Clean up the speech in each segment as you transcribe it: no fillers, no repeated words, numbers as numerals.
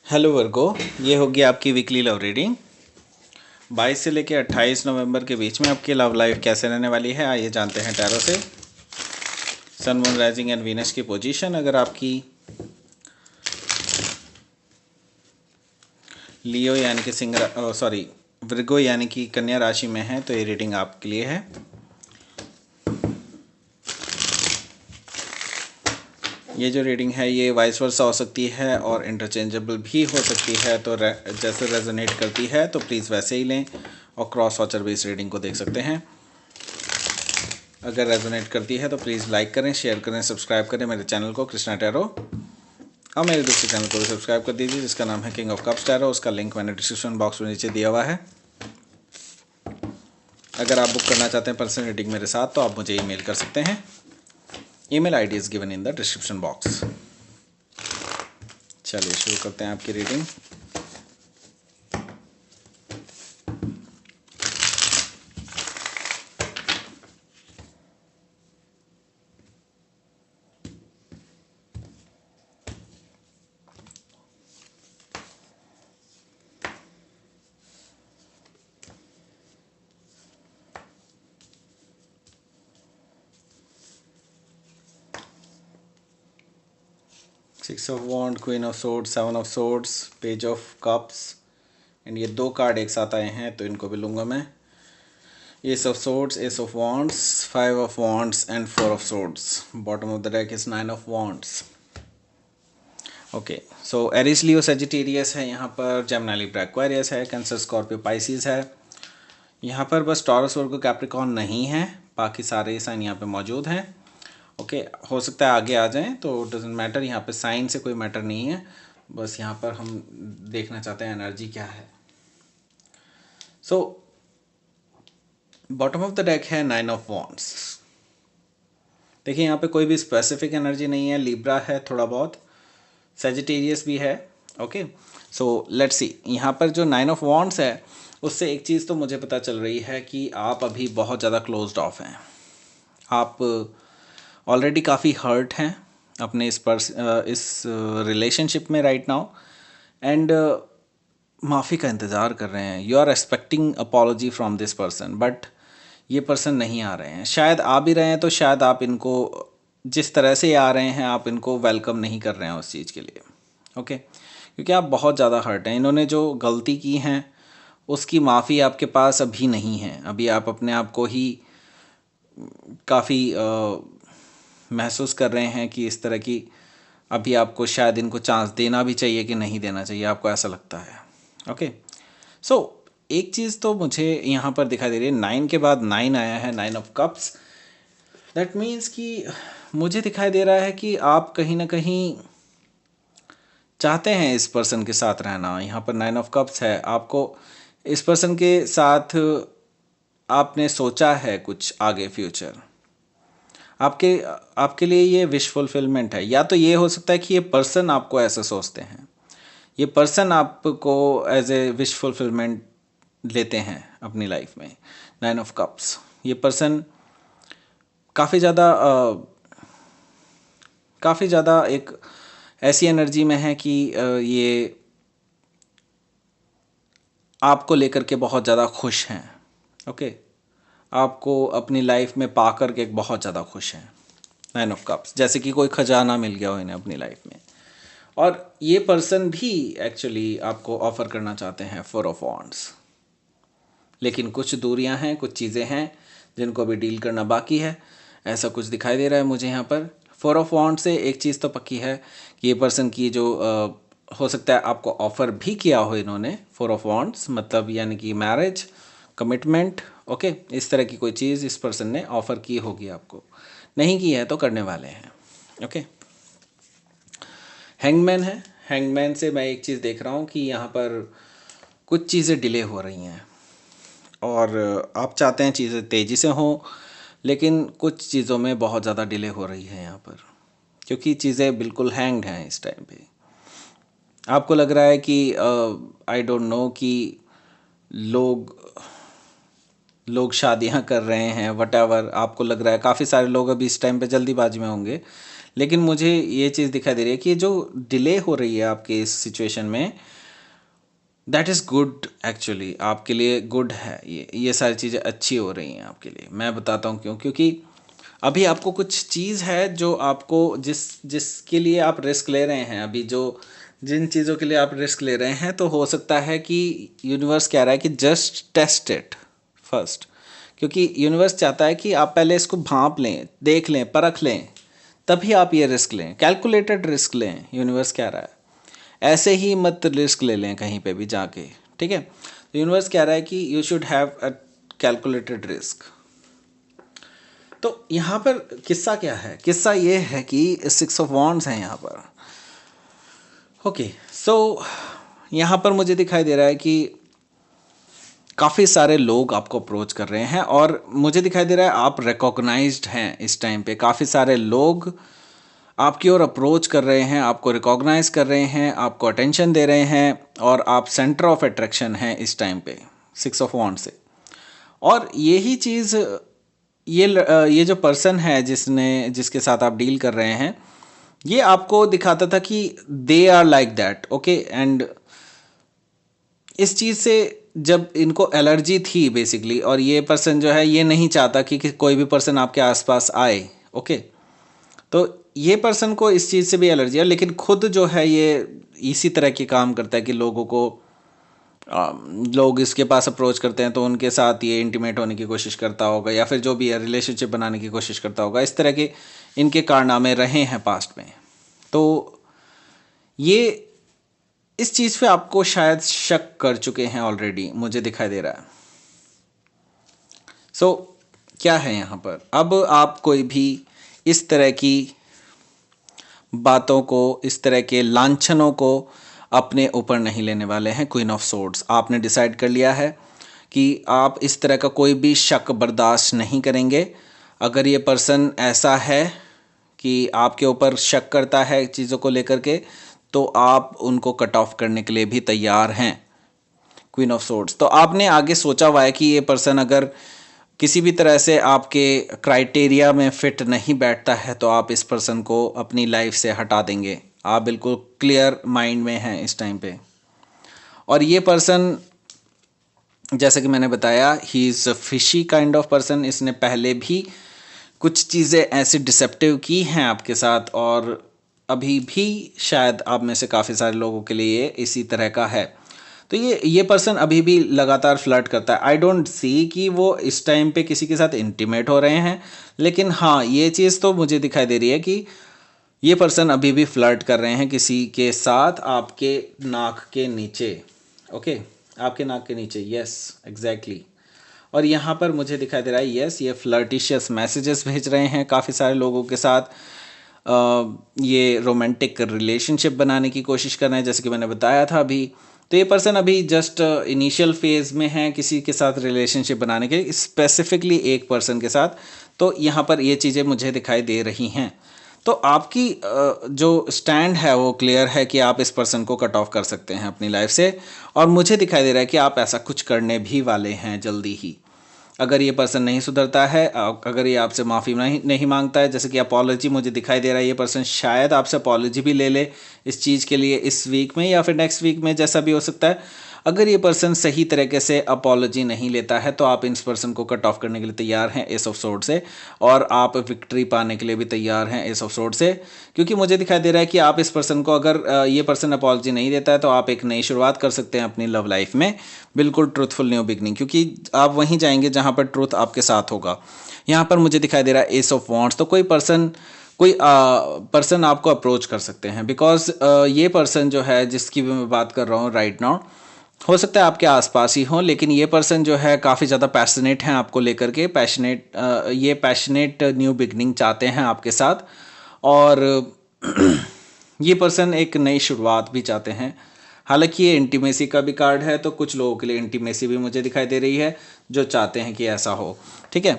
Hello वर्गो, ये होगी आपकी वीकली लव रीडिंग 22 से लेकर 28 नवंबर के बीच में आपकी लव लाइफ कैसे रहने वाली है। आइए जानते हैं टैरो से। सन, मून, राइजिंग एंड वीनस की पोजीशन अगर आपकी लियो यानी कि वर्गो यानी कि कन्या राशि में है तो ये रीडिंग आपके लिए है। ये जो रीडिंग है ये वाइस वर्सा हो सकती है और इंटरचेंजेबल भी हो सकती है, तो जैसे रेजोनेट करती है तो प्लीज़ वैसे ही लें और क्रॉस वॉचर बेस रीडिंग को देख सकते हैं। अगर रेजोनेट करती है तो प्लीज़ लाइक करें, शेयर करें, सब्सक्राइब करें मेरे चैनल को कृष्णा टैरो, और मेरे दूसरे चैनल को भी सब्सक्राइब कर दीजिए जिसका नाम है किंग ऑफ कप्स टैरो। उसका लिंक मैंने डिस्क्रिप्शन बॉक्स में नीचे दिया हुआ है। अगर आप बुक करना चाहते हैं पर्सनल रीडिंग मेरे साथ तो आप मुझे ईमेल कर सकते हैं। Email ID is given in the description box. चलिए शुरू करते हैं आपकी reading. Six of wand, queen of swords, seven of swords, page of cups and ये दो कार्ड एक साथ आए हैं तो इनको भी लूँगा मैं। Ace of swords, ace of wands, five of wands and four of swords. Bottom of the deck is nine of wands. Okay, so Aries, Leo, Sagittarius है यहाँ पर, जेमिनी, लिब्रा, एक्वेरियस है, कैंसर, स्कॉर्पियो, पाइसिस है यहाँ पर। बस taurus, वर्गो, Capricorn नहीं है, बाकी सारे साइन यहाँ पे मौजूद हैं। ओके, हो सकता है आगे आ जाएं तो डजेंट मैटर, यहाँ पे साइन से कोई मैटर नहीं है, बस यहाँ पर हम देखना चाहते हैं एनर्जी क्या है। So bottom of the deck है नाइन ऑफ वॉन्ड्स। देखिए यहाँ पे कोई भी स्पेसिफिक एनर्जी नहीं है। लिब्रा है थोड़ा बहुत, सेजिटेरियस भी है। ओके, सो लेट्स सी, यहाँ पर जो नाइन ऑफ वॉन्ड्स है उससे एक चीज़ तो मुझे पता चल रही है कि आप अभी बहुत ज़्यादा क्लोज्ड ऑफ हैं। आप ऑलरेडी काफ़ी हर्ट हैं अपने इस रिलेशनशिप में राइट नाउ, एंड माफ़ी का इंतज़ार कर रहे हैं। You are expecting apology from this person, but ये पर्सन नहीं आ रहे हैं। शायद आ भी रहे हैं तो शायद आप इनको जिस तरह से आ रहे हैं आप इनको वेलकम नहीं कर रहे हैं उस चीज़ के लिए। ओके, क्योंकि आप बहुत ज़्यादा हर्ट हैं। इन्होंने जो गलती की हैं उसकी माफ़ी आपके पास अभी नहीं है। अभी आप अपने आप को ही काफ़ी महसूस कर रहे हैं कि इस तरह की अभी आपको शायद इनको चांस देना भी चाहिए कि नहीं देना चाहिए, आपको ऐसा लगता है। ओके, सो एक चीज़ तो मुझे यहाँ पर दिखाई दे रही है, नाइन के बाद नाइन आया है, nine of cups. That means कि मुझे दिखाई दे रहा है कि आप कहीं ना कहीं चाहते हैं इस पर्सन के साथ रहना। यहाँ पर नाइन ऑफ कप्स है, आपको इस पर्सन के साथ आपने सोचा है कुछ आगे फ्यूचर। आपके आपके लिए ये विश फुलफिलमेंट है, या तो ये हो सकता है कि ये पर्सन आपको ऐसा सोचते हैं, ये पर्सन आपको एज ए विश फुलफिलमेंट लेते हैं अपनी लाइफ में। नाइन ऑफ कप्स, ये पर्सन काफ़ी ज़्यादा एक ऐसी एनर्जी में है कि ये आपको लेकर के बहुत ज़्यादा खुश हैं। ओके, आपको अपनी लाइफ में पा कर के बहुत ज़्यादा खुश हैं। नाइन ऑफ कप्स, जैसे कि कोई खजाना मिल गया हो इन्हें अपनी लाइफ में। और ये पर्सन भी एक्चुअली आपको ऑफ़र करना चाहते हैं फोर ऑफ वॉन्ड्स, लेकिन कुछ दूरियां हैं, कुछ चीज़ें हैं जिनको अभी डील करना बाकी है, ऐसा कुछ दिखाई दे रहा है मुझे यहाँ पर। फोर ऑफ वॉन्ड से एक चीज़ तो पक्की है कि ये पर्सन की जो हो सकता है आपको ऑफ़र भी किया हो इन्होंने। फोर ऑफ वॉन्ड्स मतलब यानी कि मैरिज, कमिटमेंट। ओके, इस तरह की कोई चीज़ इस पर्सन ने ऑफ़र की होगी आपको, नहीं की है तो करने वाले हैं। ओके, हैंगमैन है। हैंगमैन से मैं एक चीज़ देख रहा हूँ कि यहाँ पर कुछ चीज़ें डिले हो रही हैं और आप चाहते हैं चीज़ें तेज़ी से हों, लेकिन कुछ चीज़ों में बहुत ज़्यादा डिले हो रही है यहाँ पर, क्योंकि चीज़ें बिल्कुल हैंग्ड हैं इस टाइम पे। आपको लग रहा है कि आई डोंट नो कि लोग शादियां कर रहे हैं, वट एवर। आपको लग रहा है काफ़ी सारे लोग अभी इस टाइम पे जल्दीबाजी में होंगे, लेकिन मुझे ये चीज़ दिखाई दे रही है कि जो डिले हो रही है आपके इस सिचुएशन में, दैट इज़ गुड एक्चुअली, आपके लिए गुड है। ये सारी चीज़ें अच्छी हो रही हैं आपके लिए। मैं बताता हूँ क्यों, क्योंकि अभी आपको कुछ चीज़ है जो आपको जिसके लिए आप रिस्क ले रहे हैं, अभी जो जिन चीज़ों के लिए आप रिस्क ले रहे हैं, तो हो सकता है कि यूनिवर्स कह रहा है कि जस्ट टेस्ट इट फर्स्ट, क्योंकि यूनिवर्स चाहता है कि आप पहले इसको भांप लें, देख लें, परख लें, तभी आप ये रिस्क लें, कैलकुलेटेड रिस्क लें। यूनिवर्स कह रहा है ऐसे ही मत रिस्क ले लें कहीं पे भी जाके, ठीक है। तो यूनिवर्स कह रहा है कि you should have a calculated risk. तो यहाँ पर किस्सा क्या है? किस्सा ये है कि 6 ऑफ वॉन्ड्स हैं यहाँ पर। ओके, सो यहाँ पर मुझे दिखाई दे रहा है कि काफ़ी सारे लोग आपको अप्रोच कर रहे हैं, और मुझे दिखाई दे रहा है आप रिकॉग्नाइज्ड हैं इस टाइम पे। काफ़ी सारे लोग आपकी ओर अप्रोच कर रहे हैं, आपको रिकॉग्नाइज कर रहे हैं, आपको अटेंशन दे रहे हैं, और आप सेंटर ऑफ अट्रैक्शन हैं इस टाइम पे 6 ऑफ वॉन्ड से। और यही चीज़ ये जो पर्सन है जिसके साथ आप डील कर रहे हैं, ये आपको दिखाता था कि they are like that, okay. And इस चीज़ से जब इनको एलर्जी थी बेसिकली, और ये पर्सन जो है ये नहीं चाहता कि कोई भी पर्सन आपके आसपास आए, ओके। तो ये पर्सन को इस चीज़ से भी एलर्जी है, लेकिन खुद जो है ये इसी तरह के काम करता है कि लोग इसके पास अप्रोच करते हैं तो उनके साथ ये इंटीमेट होने की कोशिश करता होगा, या फिर जो भी है रिलेशनशिप बनाने की कोशिश करता होगा। इस तरह के इनके कारनामे रहे हैं पास्ट में। तो ये इस चीज़ पे आपको शायद शक कर चुके हैं ऑलरेडी, मुझे दिखाई दे रहा है। सो क्या है यहाँ पर, अब आप कोई भी इस तरह की बातों को, इस तरह के लांछनों को अपने ऊपर नहीं लेने वाले हैं। क्वीन ऑफ सोर्ड्स, आपने डिसाइड कर लिया है कि आप इस तरह का कोई भी शक बर्दाश्त नहीं करेंगे। अगर ये पर्सन ऐसा है कि आपके ऊपर शक करता है चीज़ों को लेकर के, तो आप उनको कट ऑफ करने के लिए भी तैयार हैं। क्वीन ऑफ सोर्ड्स, तो आपने आगे सोचा हुआ है कि ये पर्सन अगर किसी भी तरह से आपके क्राइटेरिया में फिट नहीं बैठता है तो आप इस पर्सन को अपनी लाइफ से हटा देंगे। आप बिल्कुल क्लियर माइंड में हैं इस टाइम पे। और ये पर्सन, जैसे कि मैंने बताया, he is a fishy kind of person. इसने पहले भी कुछ चीज़ें ऐसी डिसेप्टिव की हैं आपके साथ, और अभी भी शायद आप में से काफ़ी सारे लोगों के लिए इसी तरह का है। तो ये पर्सन अभी भी लगातार फ्लर्ट करता है। आई डोंट सी कि वो इस टाइम पे किसी के साथ इंटीमेट हो रहे हैं, लेकिन हाँ, ये चीज़ तो मुझे दिखाई दे रही है कि ये पर्सन अभी भी फ्लर्ट कर रहे हैं किसी के साथ आपके नाक के नीचे, ओके, आपके नाक के नीचे, यस एग्जैक्टली। और यहाँ पर मुझे दिखाई दे रहा है यस, ये फ्लर्टिशियस मैसेजेस भेज रहे हैं काफ़ी सारे लोगों के साथ। ये रोमांटिक रिलेशनशिप बनाने की कोशिश कर रहे हैं, जैसे कि मैंने बताया था अभी। तो ये पर्सन अभी जस्ट इनिशियल फेज़ में है किसी के साथ रिलेशनशिप बनाने के, स्पेसिफिकली एक पर्सन के साथ। तो यहाँ पर ये चीज़ें मुझे दिखाई दे रही हैं। तो आपकी जो स्टैंड है वो क्लियर है कि आप इस पर्सन को कट ऑफ कर सकते हैं अपनी लाइफ से, और मुझे दिखाई दे रहा है कि आप ऐसा कुछ करने भी वाले हैं जल्दी ही। अगर ये पर्सन नहीं सुधरता है, अगर ये आपसे माफ़ी नहीं मांगता है, जैसे कि अपॉलॉजी मुझे दिखाई दे रहा है, ये पर्सन शायद आपसे अपॉलॉजी भी ले ले इस चीज़ के लिए इस वीक में या फिर नेक्स्ट वीक में, जैसा भी हो सकता है। अगर ये पर्सन सही तरीके से अपॉलॉजी नहीं लेता है तो आप इस पर्सन को कट ऑफ करने के लिए तैयार हैं एस ऑफ सोर्ड से, और आप विक्ट्री पाने के लिए भी तैयार हैं एस ऑफ सोर्ड से। क्योंकि मुझे दिखाई दे रहा है कि आप इस पर्सन को, अगर ये पर्सन अपॉलॉजी नहीं देता है, तो आप एक नई शुरुआत कर सकते हैं अपनी लव लाइफ में, बिल्कुल ट्रूथफुल न्यू बिगनिंग, क्योंकि आप वहीं जाएंगे जहाँ पर ट्रूथ आपके साथ होगा। यहाँ पर मुझे दिखाई दे रहा है एस ऑफ वॉन्ड्स। तो कोई पर्सन आपको अप्रोच कर सकते हैं, बिकॉज ये पर्सन जो है जिसकी भी मैं बात कर रहा हूँ राइट नाउ, हो सकता है आपके आसपास ही हो, लेकिन ये पर्सन जो है काफ़ी ज़्यादा पैशनेट हैं आपको लेकर के, ये पैशनेट न्यू बिगनिंग चाहते हैं आपके साथ, और ये पर्सन एक नई शुरुआत भी चाहते हैं। हालांकि ये इंटीमेसी का भी कार्ड है, तो कुछ लोगों के लिए इंटीमेसी भी मुझे दिखाई दे रही है जो चाहते हैं कि ऐसा हो, ठीक है।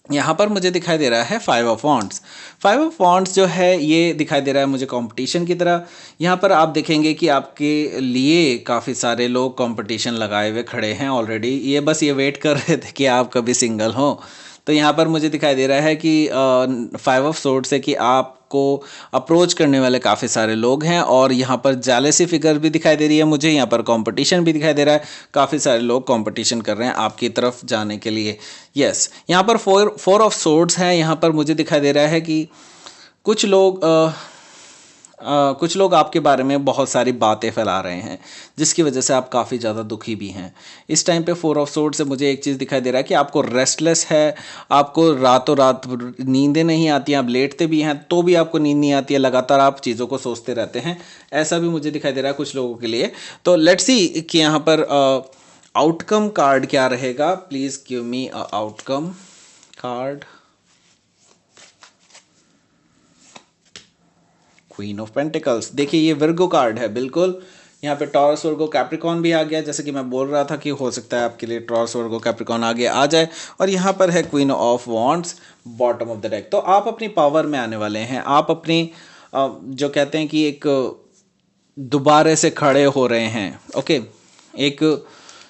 यहाँ पर मुझे दिखाई दे रहा है 5 ऑफ वॉन्ड्स। 5 ऑफ वॉन्ड्स जो है ये दिखाई दे रहा है मुझे कंपटीशन की तरह। यहाँ पर आप देखेंगे कि आपके लिए काफ़ी सारे लोग कंपटीशन लगाए हुए खड़े हैं ऑलरेडी, ये बस ये वेट कर रहे थे कि आप कभी सिंगल हो। तो यहाँ पर मुझे दिखाई दे रहा है कि 5 ऑफ सोर्ड्स से कि आप आपको अप्रोच करने वाले काफ़ी सारे लोग हैं, और यहाँ पर जेलेसी फिगर भी दिखाई दे रही है मुझे, यहाँ पर कंपटीशन भी दिखाई दे रहा है, काफ़ी सारे लोग कंपटीशन कर रहे हैं आपकी तरफ जाने के लिए। यस, यहाँ पर फोर ऑफ सोर्ड्स है, यहाँ पर मुझे दिखाई दे रहा है कि कुछ लोग आपके बारे में बहुत सारी बातें फैला रहे हैं, जिसकी वजह से आप काफ़ी ज़्यादा दुखी भी हैं इस टाइम पे। फोर ऑफ सोर्ड से मुझे एक चीज़ दिखाई दे रहा है कि आपको रेस्टलेस है, आपको रातों रात नींदें नहीं आती हैं, आप लेटते भी हैं तो भी आपको नींद नहीं आती है, लगातार आप चीज़ों को सोचते रहते हैं, ऐसा भी मुझे दिखाई दे रहा है कुछ लोगों के लिए। तो लेट्स सी कि यहाँ पर आउटकम कार्ड क्या रहेगा। Please give me a outcome card. Queen of pentacles, देखिए ये वर्गो कार्ड है, बिल्कुल यहाँ पे टॉरस वर्गो कैप्रिकॉन भी आ गया, जैसे कि मैं बोल रहा था कि हो सकता है आपके लिए टॉरस वर्गो कैप्रिकॉन आगे आ जाए। और यहाँ पर है queen of wands bottom of the deck. तो आप अपनी पावर में आने वाले हैं, आप अपनी जो कहते हैं कि एक दोबारे से खड़े हो रहे हैं, ओके, एक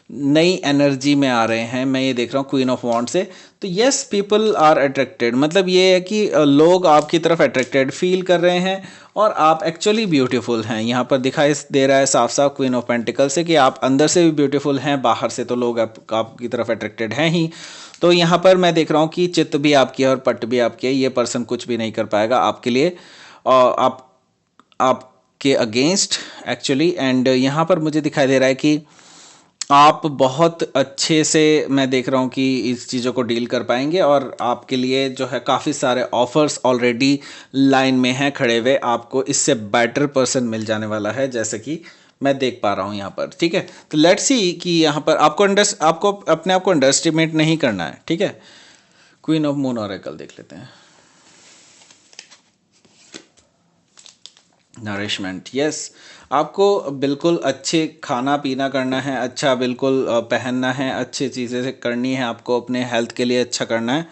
नई एनर्जी में आ रहे हैं, मैं ये देख रहा हूँ क्वीन ऑफ वॉन्ड से। तो यस, पीपल आर अट्रैक्टेड, मतलब ये है कि लोग आपकी तरफ अट्रैक्टेड फील कर रहे हैं, और आप एक्चुअली ब्यूटीफुल हैं। यहाँ पर दिखाई दे रहा है साफ साफ क्वीन ऑफ पेंटिकल से कि आप अंदर से भी ब्यूटीफुल हैं, बाहर से तो लोग आपकी तरफ अट्रैक्टेड हैं ही। तो यहाँ पर मैं देख रहा हूँ कि चित्त भी आपकी है और पट भी आपकी है, ये पर्सन कुछ भी नहीं कर पाएगा आपके लिए, आपके अगेंस्ट एक्चुअली। एंड यहाँ पर मुझे दिखाई दे रहा है कि आप बहुत अच्छे से, मैं देख रहा हूँ कि इस चीज़ों को डील कर पाएंगे, और आपके लिए जो है काफ़ी सारे ऑफर्स ऑलरेडी लाइन में हैं खड़े हुए, आपको इससे बेटर पर्सन मिल जाने वाला है, जैसे कि मैं देख पा रहा हूँ यहाँ पर। ठीक है, तो लेट्स सी कि यहाँ पर आपको अपने आप को अंडर एस्टिमेट नहीं करना है। ठीक है, क्वीन ऑफ मून ऑरेकल देख लेते हैं। नरिशमेंट, यस, आपको बिल्कुल अच्छे खाना पीना करना है, अच्छा बिल्कुल पहनना है, अच्छी चीज़ें से करनी है, आपको अपने हेल्थ के लिए अच्छा करना है,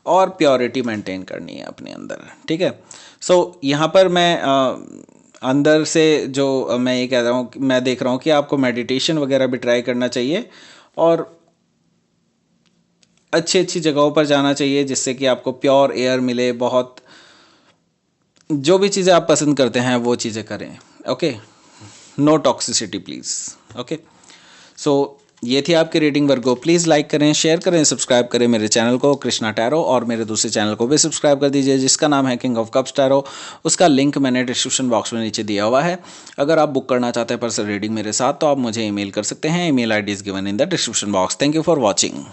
और प्योरिटी मेंटेन करनी है अपने अंदर। ठीक है, सो यहाँ पर मैं अंदर से जो मैं ये कह रहा हूँ, मैं देख रहा हूँ कि आपको मेडिटेशन वगैरह भी ट्राई करना चाहिए, और अच्छी अच्छी जगहों पर जाना चाहिए, जिससे कि आपको प्योर एयर मिले। बहुत जो भी चीज़ें आप पसंद करते हैं वो चीज़ें करें, okay, no toxicity please. Okay, so ये थी आपकी रीडिंग वर्गो। प्लीज़ लाइक करें, शेयर करें, सब्सक्राइब करें मेरे चैनल को कृष्णा टैरो, और मेरे दूसरे चैनल को भी सब्सक्राइब कर दीजिए जिसका नाम है किंग ऑफ कप्स टैरो। उसका लिंक मैंने डिस्क्रिप्शन बॉक्स में नीचे दिया हुआ है। अगर आप बुक करना चाहते हैं पर्सनल रीडिंग मेरे साथ, तो आप मुझे ईमेल कर सकते हैं। Email ID is given in the description box. Thank you for watching.